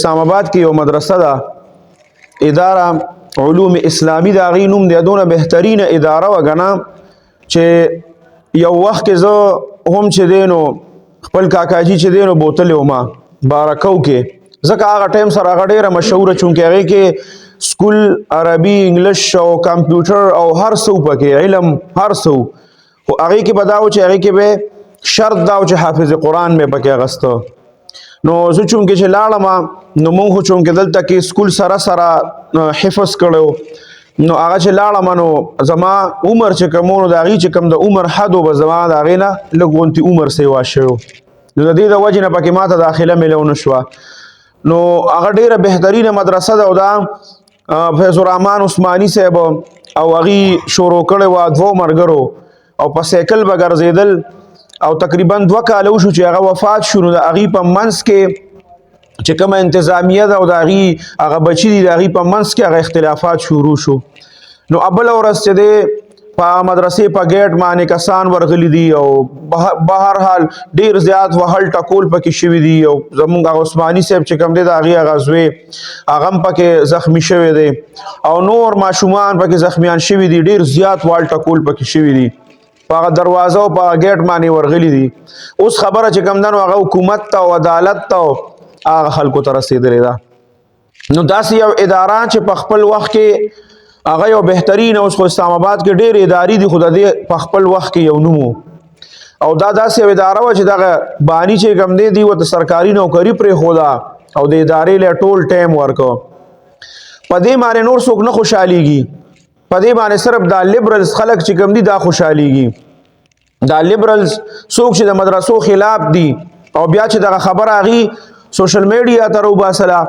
اسلام آباد کې یو مدرسه ده اداره علوم اسلامی دا غي نوم دی دونه بهترینه اداره وګڼه چې یو وخت کې زه هم چې دینو خپل کاکاجي چې دینو بوتل وما بارکو کې ځکه هغه ټایم سره هغه ډیره مشهوره چونکې هغه کې سکول عربي انګلیش او کمپیوټر او هر څه پکې علم هر څه خو هغه کې بداو چې هغه کې به شرط داو چې حافظ قرآن مې پکې اغسته نو زه چونکې چې لاړم نو مونږ خو چونکې دلته کې سکول سره حفظ کړو نو هغه چې لاړم نو زما عمر چې کومونو د هغې چې کوم د عمر حد و به زما د هغې نه لږ غونتې عمر سیوا شوی نو د دې د وجې نه پکې ماته داخله میلو نه شوه نو هغه ډیره بهترینه مدرسه ده او دا فیض الرحمن عثماني صاحب او هغې شروع کړې وه دوو ملګرو او په سایکل به ګرځېدل او تقریبا 2 کاله وشو چې هغه وفات شو نو د هغې په منځ کې چې کومه انتظامیه ده او د هغې هغه بچي دي د هغې په منځ کې هغه اختلافات شروع شو نو بله ورځ چې دی په مدرسې په ګیټ باندې کسان ورغلي دي او بهر حال ډیر زیات وهل ټکول پکې شوي دي او زمونږ هغه عثماني صاحب چې کوم دی د هغې هغه زوی هغه هم پکې زخمي شوی دی او نور ماشومان پکې زخمیان شوي دي ډیر زیات وال ټکول پکې شوي دي په هغه دروازه او په ګیټ باندې ورغلي دي اوس خبره چې کوم ده نو هغه حکومت ته او عدالت ته هغه خلکو ته رسېدلې ده نو داسې یو اداره چې په خپل وخت کې هغه یو بهترین اوس خو اسلام آباد کې ډېرې ادارې دي خو د دې په خپل وخت کې یو نوم او دا داسې یو اداره وه چې دغه باني چې کوم دی دوی ورته سرکاري نوکري پرېښوده او د ادارې له ټول ټایم ورکړه په دې باندې نور څوک نه خوشحالېږي په دې باندې صرف دا لیبرلز خلک چې کوم دي دا خوشحالېږي دا لیبرلز څوک چې د مدرسو خلاف دي او بیا چې دغه خبره هغې سوشل میډیا ته راوباسله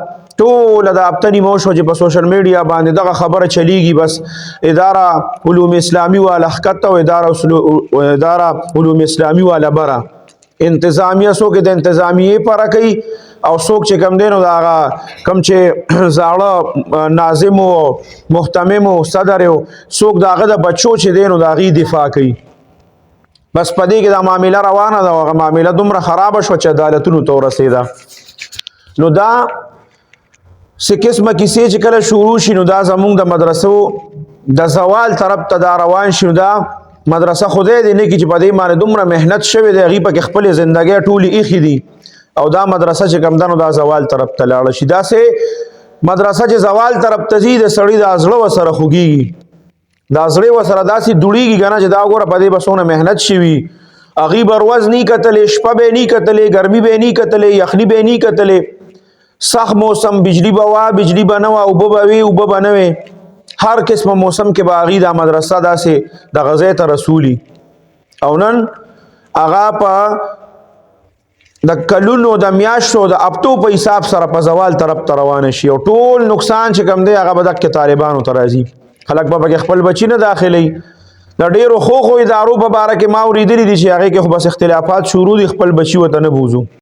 ټوله د هفته نیمه وشوه چې په سوشل میډیا باندې دغه خبره چلیږي بس اداره علوم اسلامي والا ښکته او اداره علوم اسلامي والا بره انتظامیه څوک د انتظامیې پاره کوي او څوک چې کم دی نو د هغه کوم چې زاړه ناظم و محتمم و صدر و څوک د هغه د بچو چې دی نو د هغې دفاع کوي بس په دې کې دا معامله روانه ده او هغه معامله دومره خرابه شوه چې عدالتونو ته ورسېده نو دا څه قسمه کیسې چې کله شروع شي نو دا زمونږ د مدرسو د زوال طرف ته دا روان شي نو دا مدرسه خدای دې نه کړي چې په دې باندې دومره محنت شوې دی هغې پکې خپلې زندګۍ ټولې ایښې دي او دا مدرسه چې کوم ده نو دا زوال طرف ته لاړه شي داسې مدرسه چې زوال طرف ته ځي د سړي دا زړه ورسره خوږېږي دا زړه ورسره داسې دوړېږي که نه چې دا وګوره په دې به څونه محنت شوي هغې به ورځ نه کتلې شپه به نه کتلې ګرمي به نه کتلې یخني به نه کتلې سخت موسم بجلی به وه بجلی به نه وه اوبه به وي اوبه به نه وې هر قسمه موسم کې به هغې دا مدرسه داسې دغه ځای ته رسولي او نن هغه په د کلونو د میاشتو د هفتو په حساب سره په زوال طرف ته روانه شي او ټول نقصان چې کوم دی هغه به دقې طالبانو ته راځي خلک به پکې خپل بچي نه داخلوي د ډېرو ښو ادارو په باره کې ما اورېدلي دي چې هغې کې خو بس اختلافات شروع دي خپل بچي ورته نه بوځو